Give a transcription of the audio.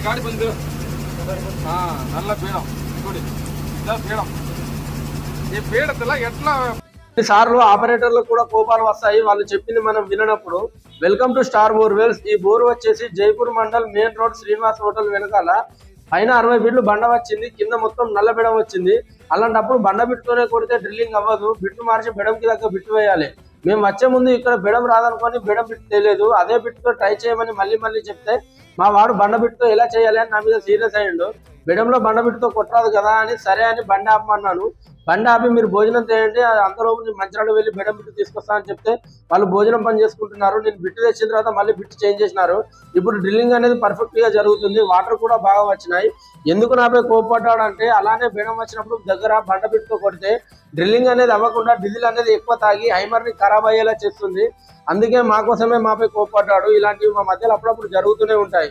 ಗಾಡಿ ಬಂದು నల్ల పీడం చూడు ఇలా పీడం ఈ పీడతల ఎట్లా సార్లు ఆపరేటర్లకు కూడా కోపాలు వస్తాయి. వాళ్ళు చెప్పింది మనం విననప్పుడు. Welcome to Star Borewells. ఈ బోర్ వచ్చేసి Jaipur mandal main road Srinivas hotel వెనకాల పైన 60 బిట్లు బండ వచ్చింది, కింద మొత్తం నల్ల బెడం వచ్చింది. అలాంటప్పుడు బండ బిట్టుతోనే కొడితే డ్రిల్లింగ్ అవ్వదు, బిట్టు మార్చి బెడంకి దగ్గర బిట్టు వేయాలి. మేము వచ్చే ముందు ఇక్కడ బెడం రాదనుకొని బెడం బిట్టు తెలియదు, అదే బిట్టుతో ట్రై చేయమని మళ్ళీ చెప్తే మా వాడు బండ బిట్టుతో ఎలా చేయాలి అని నా మీద సీరియస్ అయ్యిండు. బెడంలో బండ బిట్టుతో కొట్టరాదు కదా అని సరే అని బండి ఆపమన్నాను. బండి ఆపి మీరు భోజనం చేయండి, అంతలోపు నేను మంచిరాడు వెళ్ళి బెడం బిట్టు తీసుకొస్తా అని చెప్తే వాళ్ళు భోజనం పని చేసుకుంటున్నారు. నేను బిట్టు తెచ్చిన తర్వాత మళ్ళీ బిట్టు చేంజ్ చేసినారు. ఇప్పుడు డ్రిల్లింగ్ అనేది పర్ఫెక్ట్ గా జరుగుతుంది, వాటర్ కూడా బాగా వచ్చినాయి. ఎందుకు నాపై కోపడ్డాడంటే అలానే బెడం వచ్చినప్పుడు దగ్గర బండ బిట్టుతో కొడితే డ్రిల్లింగ్ అనేది అవ్వకుండా డీజిల్ అనేది ఎక్కువ తాగి హైమర్ ని ఖరాబ్ అయ్యేలా చేస్తుంది. అందుకే మా కోసమే మాపై కోపడ్డాడు. ఇలాంటివి మా మధ్యలో అప్పుడప్పుడు జరుగుతూనే ఉంటాయి.